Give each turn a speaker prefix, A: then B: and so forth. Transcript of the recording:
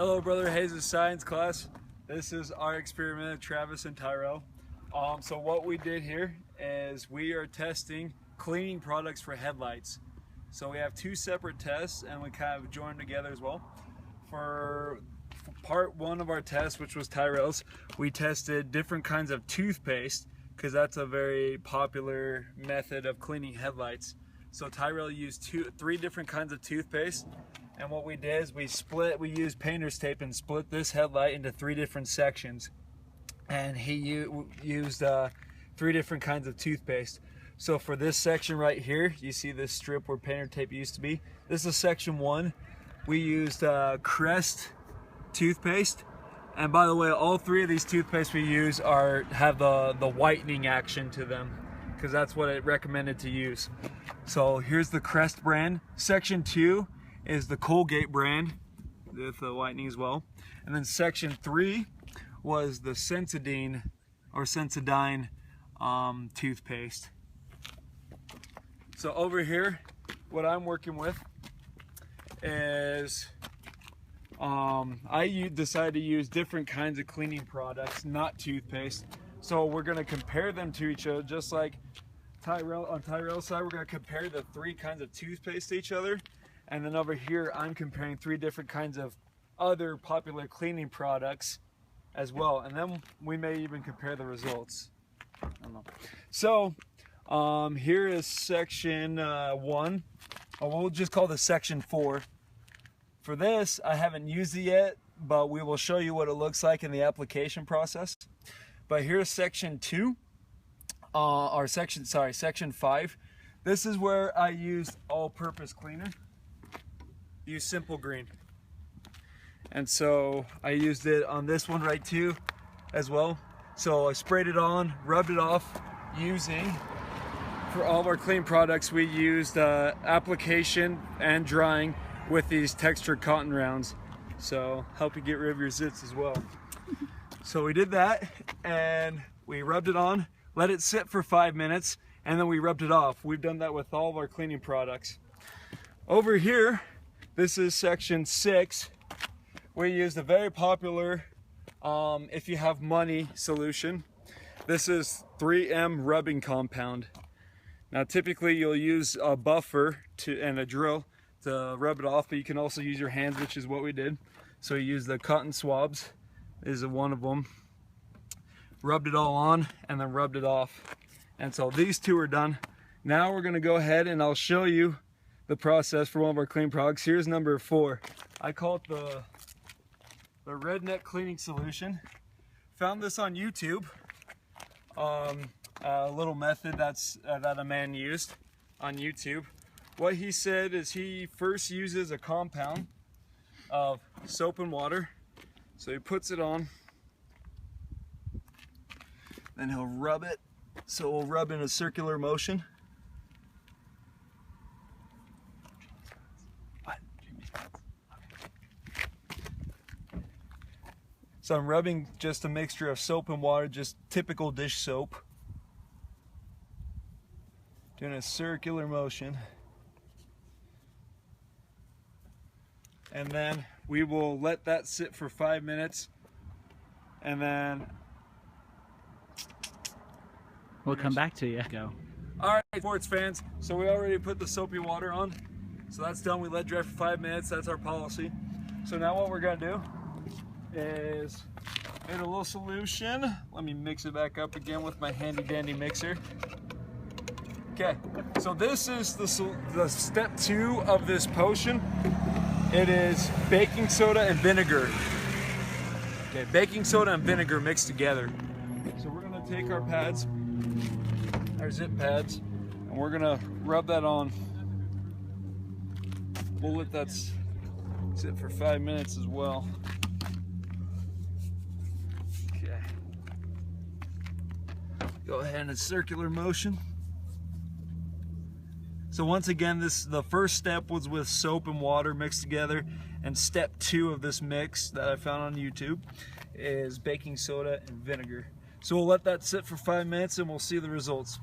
A: Hello, Brother Hayes' science class. This is our experiment of Travis and Tyrell. So what we did here is we are testing cleaning products for headlights. So we have two separate tests and we kind of joined together as well. For part one of our test, which was Tyrell's, we tested different kinds of toothpaste because that's a very popular method of cleaning headlights. So Tyrell used three different kinds of toothpaste. And what we did is we used painter's tape and split this headlight into three different sections. And he used three different kinds of toothpaste. So for this section right here, you see this strip where painter tape used to be. This is section 1. We used Crest toothpaste. And by the way, all three of these toothpaste we use have the whitening action to them, because that's what it recommended to use. So here's the Crest brand. Section 2 is the Colgate brand with the whitening as well. And then section 3 was the Sensodyne toothpaste. So over here, what I'm working with is I decided to use different kinds of cleaning products, not toothpaste. So we're going to compare them to each other, just like on Tyrell's side, we're going to compare the three kinds of toothpaste to each other. And then over here, I'm comparing three different kinds of other popular cleaning products as well. And then we may even compare the results. I don't know. So here is section 1. We'll just call this section 4. For this, I haven't used it yet, but we will show you what it looks like in the application process. But here's section 2, section 5. This is where I used all-purpose cleaner. Use Simple Green. And so I used it on this one right too as well. So I sprayed it on, rubbed it off for all of our clean products, we used application and drying with these textured cotton rounds. So help you get rid of your zits as well. So we did that and we rubbed it on, let it sit for 5 minutes, and then we rubbed it off. We've done that with all of our cleaning products. Over here, this is section 6. We used a very popular, if you have money, solution. This is 3M rubbing compound. Now typically you'll use a buffer and a drill to rub it off, but you can also use your hands, which is what we did. So you use the cotton swabs, is one of them. Rubbed it all on and then rubbed it off. And so these two are done. Now we're gonna go ahead and I'll show you the process for one of our clean products. Here's number 4. I call it the redneck cleaning solution. Found this on YouTube. A little method that a man used on YouTube. What he said is he first uses a compound of soap and water. So he puts it on, then he'll rub it. So we'll rub in a circular motion. So I'm rubbing just a mixture of soap and water, just typical dish soap. Doing a circular motion. And then we will let that sit for 5 minutes. And then
B: we'll come back to you. Go.
A: Alright, sports fans, so we already put the soapy water on. So that's done. We let dry for 5 minutes. That's our policy. So now what we're going to do is made a little solution. Let me mix it back up again with my handy dandy mixer. Okay, so this is the step 2 of this potion. It is baking soda and vinegar. Okay, baking soda and vinegar mixed together. So we're gonna take our pads, our zip pads, and we're gonna rub that on. We'll let that sit for 5 minutes as well. Okay. Go ahead in a circular motion. So once again, the first step was with soap and water mixed together, and step 2 of this mix that I found on YouTube is baking soda and vinegar. So we'll let that sit for 5 minutes and we'll see the results.